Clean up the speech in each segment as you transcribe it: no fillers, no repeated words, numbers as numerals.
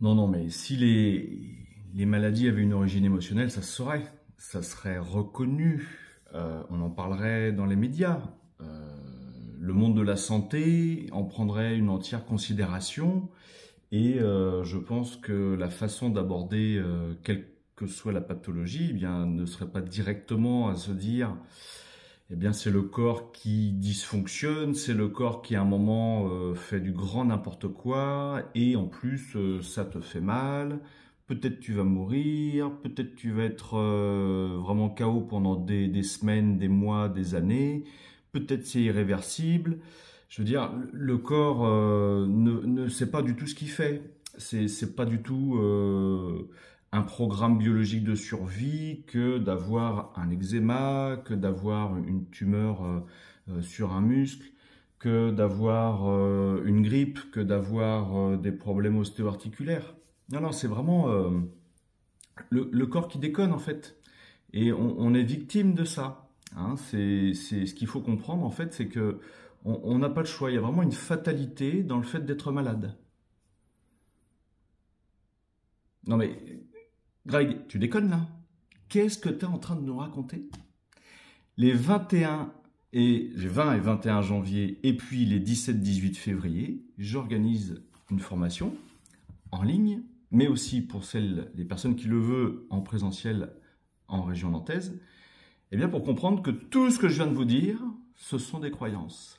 Non, non, mais si les maladies avaient une origine émotionnelle, ça se saurait. Ça serait reconnu. On en parlerait dans les médias. Le monde de la santé en prendrait une entière considération. Et je pense que la façon d'aborder quelle que soit la pathologie, eh bien, ne serait pas directement à se dire, eh bien, c'est le corps qui dysfonctionne, c'est le corps qui à un moment fait du grand n'importe quoi, et en plus ça te fait mal. Peut-être tu vas mourir, peut-être tu vas être vraiment KO pendant des semaines, des mois, des années. Peut-être c'est irréversible. Je veux dire, le corps ne sait pas du tout ce qu'il fait. C'est pas du tout un programme biologique de survie que d'avoir un eczéma, que d'avoir une tumeur sur un muscle, que d'avoir une grippe, que d'avoir des problèmes ostéo-articulaires. Non, non, c'est vraiment le corps qui déconne en fait. Et on est victime de ça. Hein. C'est ce qu'il faut comprendre en fait, c'est que on n'a pas le choix. Il y a vraiment une fatalité dans le fait d'être malade. Non mais, Greg, tu déconnes là? Qu'est-ce que tu es en train de nous raconter? Les 21 et 20 et 21 janvier et puis les 17-18 février, j'organise une formation en ligne, mais aussi pour les personnes qui le veulent en présentiel en région nantaise, eh bien pour comprendre que tout ce que je viens de vous dire, ce sont des croyances.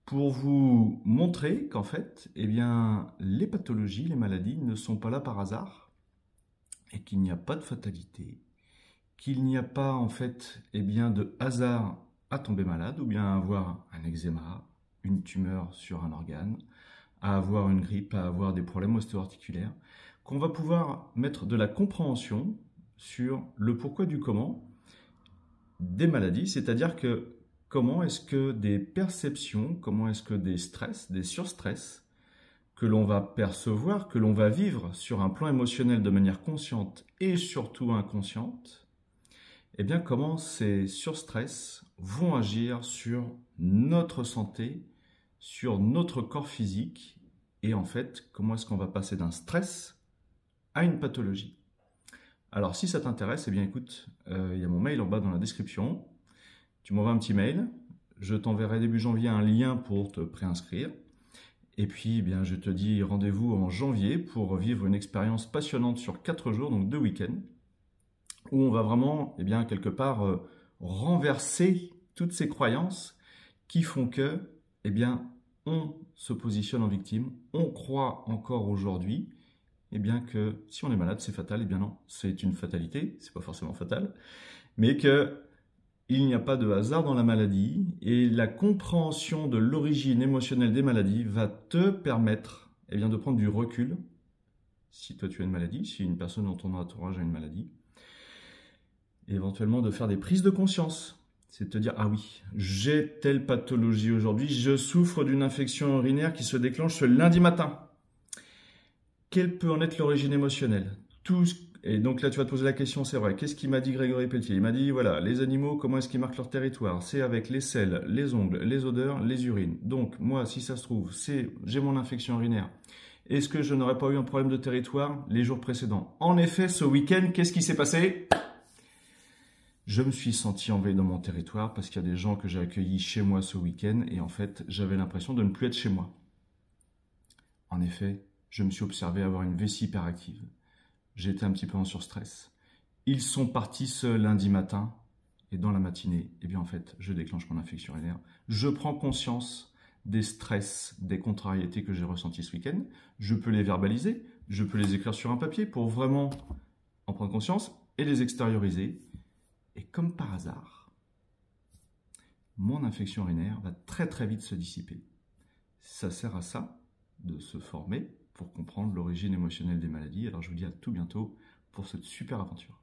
Pour vous montrer qu'en fait, eh bien, les pathologies, les maladies ne sont pas là par hasard et qu'il n'y a pas de fatalité, qu'il n'y a pas en fait eh bien, de hasard à tomber malade ou bien à avoir un eczéma, une tumeur sur un organe, à avoir une grippe, à avoir des problèmes ostéo-articulaires, qu'on va pouvoir mettre de la compréhension sur le pourquoi du comment des maladies, c'est-à-dire que comment est-ce que des perceptions, comment est-ce que des stress, des surstress que l'on va percevoir, que l'on va vivre sur un plan émotionnel de manière consciente et surtout inconsciente, eh bien comment ces surstress vont agir sur notre santé, sur notre corps physique et en fait comment est-ce qu'on va passer d'un stress à une pathologie. Alors si ça t'intéresse, eh bien écoute, il y a mon mail en bas dans la description. Tu m'envoies un petit mail, je t'enverrai début janvier un lien pour te préinscrire. Et puis eh bien, je te dis rendez-vous en janvier pour vivre une expérience passionnante sur 4 jours, donc 2 week-ends, où on va vraiment, eh bien, quelque part, renverser toutes ces croyances qui font que, eh bien, on se positionne en victime, on croit encore aujourd'hui eh bien que si on est malade, c'est fatal. Eh bien non, c'est une fatalité, c'est pas forcément fatal, mais que il n'y a pas de hasard dans la maladie et la compréhension de l'origine émotionnelle des maladies va te permettre eh bien, de prendre du recul si toi tu as une maladie, si une personne dans ton entourage a une maladie, et éventuellement de faire des prises de conscience. C'est de te dire, ah oui, j'ai telle pathologie aujourd'hui, je souffre d'une infection urinaire qui se déclenche ce lundi matin. Quelle peut en être l'origine émotionnelle? Et donc là, tu vas te poser la question, c'est vrai, qu'est-ce qu'il m'a dit Grégory Pelletier? Il m'a dit, voilà, les animaux, comment est-ce qu'ils marquent leur territoire? C'est avec les selles, les ongles, les odeurs, les urines. Donc, moi, si ça se trouve, j'ai mon infection urinaire. Est-ce que je n'aurais pas eu un problème de territoire les jours précédents? En effet, ce week-end, qu'est-ce qui s'est passé? Je me suis senti envahi dans mon territoire parce qu'il y a des gens que j'ai accueillis chez moi ce week-end et en fait, j'avais l'impression de ne plus être chez moi. En effet, je me suis observé avoir une vessie hyperactive. J'étais un petit peu en surstress. Ils sont partis ce lundi matin et dans la matinée, eh bien en fait, je déclenche mon infection urinaire. Je prends conscience des stress, des contrariétés que j'ai ressentis ce week-end. Je peux les verbaliser, je peux les écrire sur un papier pour vraiment en prendre conscience et les extérioriser. Et comme par hasard, mon infection urinaire va très très vite se dissiper. Ça sert à ça, de se former pour comprendre l'origine émotionnelle des maladies. Alors je vous dis à tout bientôt pour cette super aventure.